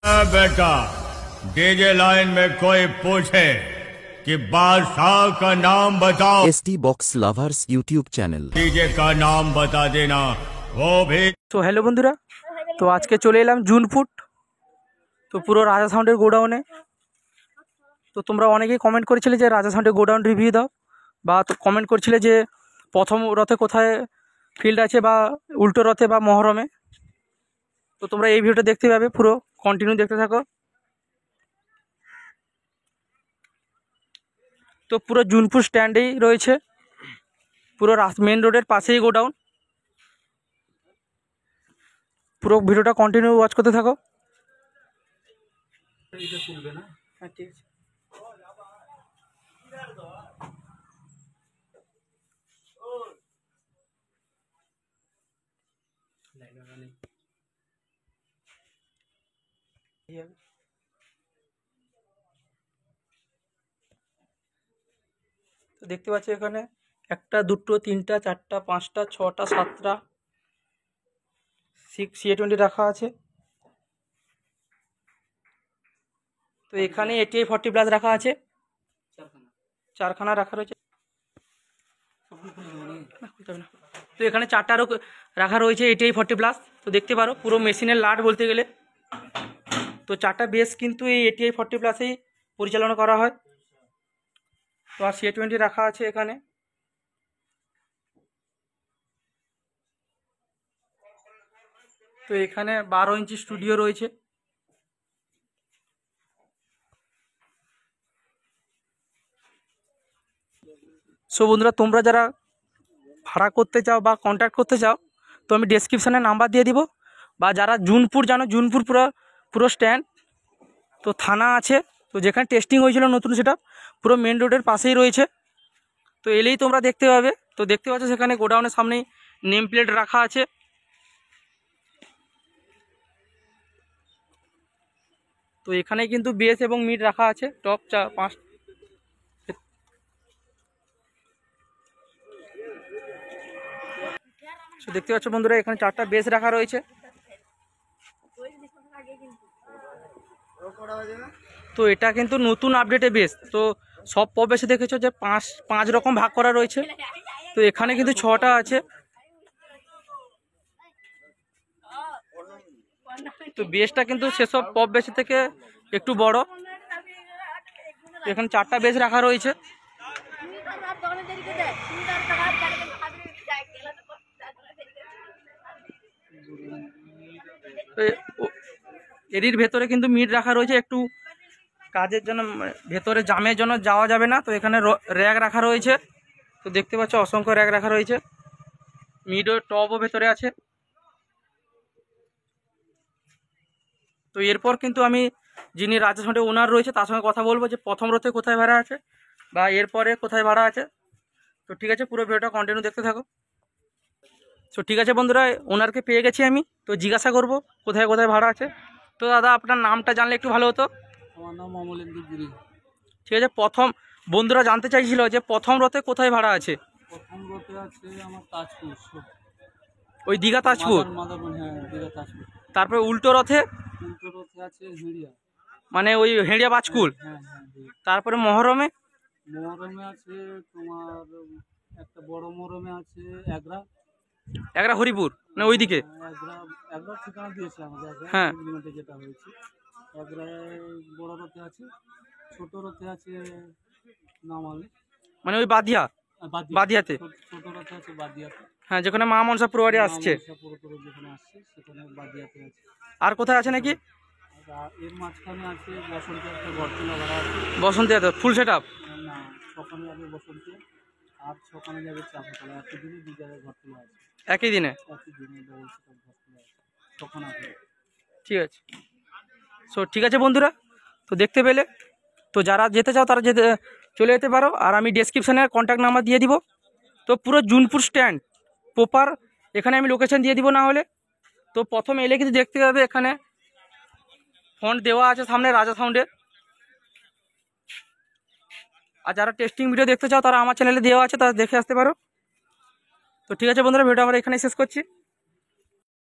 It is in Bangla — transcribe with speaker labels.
Speaker 1: बेटा डीजे लाइन में कोई पूछे कि बादशाह का नाम बताओ।
Speaker 2: ST box lovers YouTube channel
Speaker 1: DJ का नाम बता देना वो भी।
Speaker 3: তো হ্যালো বন্ধুরা, তো আজকে চলে এলাম জুনপুট, তো পুরো রাজা সাউন্ডের গোডাউনে। তো তোমরা অনেকেই কমেন্ট করেছিলে যে রাজা সাউন্ডের গোডাউন রিভিউ দাও, বা তো কমেন্ট করছিলে যে প্রথম রথে কোথায় ফিল্ড আছে বা উল্টো রথে বা মহরমে। তো তোমরা এই ভিডিওটা দেখতে পাবে, পুরো কন্টিনিউ দেখতে থাকো। তো পুরো জুনপুর স্ট্যান্ডেই রয়েছে, পুরো মেন রোডের পাশেই গোডাউন। পুরো ভিডিওটা কন্টিনিউ ওয়াচ করতে থাকো। হ্যাঁ ঠিক আছে। তো দেখতে পাচ্ছি এখানে একটা, দুটো, তিনটা, চারটা, পাঁচটা, ছটা, সাতটা CA20 রাখা আছে। তো এখানে ATI 40+ রাখা আছে, চারখানা রাখা রয়েছে। তো এখানে চারটারও রাখা রয়েছে ATI 40+। তো দেখতে পারো পুরো মেশিনের লাট বলতে গেলে। তো চারটা বেস কিন্তু এই ATI 40+এই পরিচালনা করা হয়। তো আর CA20 রাখা আছে এখানে। তো এখানে 12 ইঞ্চি স্টুডিও রয়েছে। সো বন্ধুরা, তোমরা যারা ভাড়া করতে চাও বা কন্ট্যাক্ট করতে চাও, তো আমি ডেসক্রিপশানে নাম্বার দিয়ে দিব। বা যারা জুনপুর জানো, জুনপুর পুরো স্ট্যান্ড, তো থানা আছে, তো যেখানে টেস্টিং হয়েছিল নতুন, সেটা পুরো মেন রোডের পাশেই রয়েছে। তো এলেই তোমরা দেখতে পাবে। তো দেখতে পাচ্ছ সেখানে গোডাউনের সামনেই নেম প্লেট রাখা আছে। তো এখানে কিন্তু বেস এবং মিড রাখা আছে, টপ 4-5। তো দেখতে পাচ্ছ বন্ধুরা, এখানে 4টা বেস রাখা রয়েছে। তো এটা কিন্তু নতুন আপডেটে বেস। তো সব পপ বেসে দেখেছো যে পাঁচ রকম ভাগ করা রয়েছে, তো এখানে কিন্তু 6টা আছে। তো বেসটা কিন্তু সেসব পপ বেসের থেকে একটু বড়। এখানে 4টা বেস রাখা রয়েছে। এরির ভেতরে কিন্তু মিড রাখা রয়েছে, একটু কাজের জন্য, ভেতরে জামের জন্য যাওয়া যাবে না। তো এখানে র্যাক রাখা রয়েছে। তো দেখতে পাচ্ছ অসংখ্য র্যাক রাখা রয়েছে। মিড ও টপও ভেতরে আছে। তো এরপর কিন্তু আমি যিনি রাজা সাউন্ডের ওনার রয়েছে তার সঙ্গে কথা বলবো যে প্রথম রথে কোথায় ভাড়া আছে বা এরপরে কোথায় ভাড়া আছে। তো ঠিক আছে, পুরো ভিডিওটা কন্টিনিউ দেখতে থাকো। তো ঠিক আছে বন্ধুরা, ওনারকে পেয়ে গেছি আমি। তো জিজ্ঞাসা করব কোথায় কোথায় ভাড়া আছে। তো দাদা, আপনার নামটা জানলে একটু ভালো হতো।
Speaker 4: আমার নাম অমলেন্দু গিরি।
Speaker 3: ঠিক আছে, বন্ধুরা জানতে চাইছিল যে প্রথম রথে কোথায় ভাড়া আছে।
Speaker 4: প্রথম রথে আছে আমার তাজপুর,
Speaker 3: ওই দীঘা তাজপুর।
Speaker 4: মাদারবন, হ্যাঁ দীঘা তাজপুর।
Speaker 3: তারপরে উল্টো রথে
Speaker 4: উল্টো রথে আছে হিড়িয়া,
Speaker 3: মানে ওই হেঁড়িয়া বাজকুল।
Speaker 4: হ্যাঁ হ্যাঁ।
Speaker 3: তারপরে মহরমে
Speaker 4: মহরমে আছে তোমার একটা বড় মহরমে আছে
Speaker 3: এগরা হরিপুর, মানে ওইদিকে।
Speaker 4: একরা ঠিকানা দিয়েছে আমাদের,
Speaker 3: হ্যাঁ
Speaker 4: যেটা হয়েছে একরায় বড় রথে আছে। ছোট রথে আছে নামালে,
Speaker 3: মানে ওই বাদিয়াতে।
Speaker 4: ছোট রথে আছে বাদিয়াতে,
Speaker 3: হ্যাঁ, যেখানে মা মনসা পুরোবাড়ি আসছে।
Speaker 4: যেখানে আসছে সেখানে বাদিয়াতে আছে।
Speaker 3: আর কোথায় আছে নাকি?
Speaker 4: এর মাঝখানে আছে বসন্তে, একটা ঘরতলা ভাড়া আছে।
Speaker 3: বসন্তে ফুল সেট আপ
Speaker 4: না, সকালে যাবে বসন্তে আর সকালে যাবে চাপাতলা। একই দিনে 2 জায়গায় ঘরতলা আছে।
Speaker 3: একই দিনে
Speaker 4: ঘরতলা আছে তখন আছে।
Speaker 3: ঠিক আছে। সো ঠিক আছে বন্ধুরা, তো দেখতে পেলে, তো যারা যেতে চাও তারা চলে যেতে পারো। আর আমি ডেসক্রিপশানে কন্ট্যাক্ট নাম্বার দিয়ে দিব। তো পুরো জুনপুর স্ট্যান্ড প্রপার, এখানে আমি লোকেশন দিয়ে দিব না হলে। তো প্রথম এলে কিন্তু দেখতে পাবে এখানে ফন্ট দেওয়া আছে সামনে রাজা সাউন্ডের। আর যারা টেস্টিং ভিডিও দেখতে চাও তারা আমার চ্যানেলে দেওয়া আছে, তারা দেখে আসতে পারো। তো ঠিক আছে বন্ধুরা, ভিডিও আমরা এখানে শেষ করছি।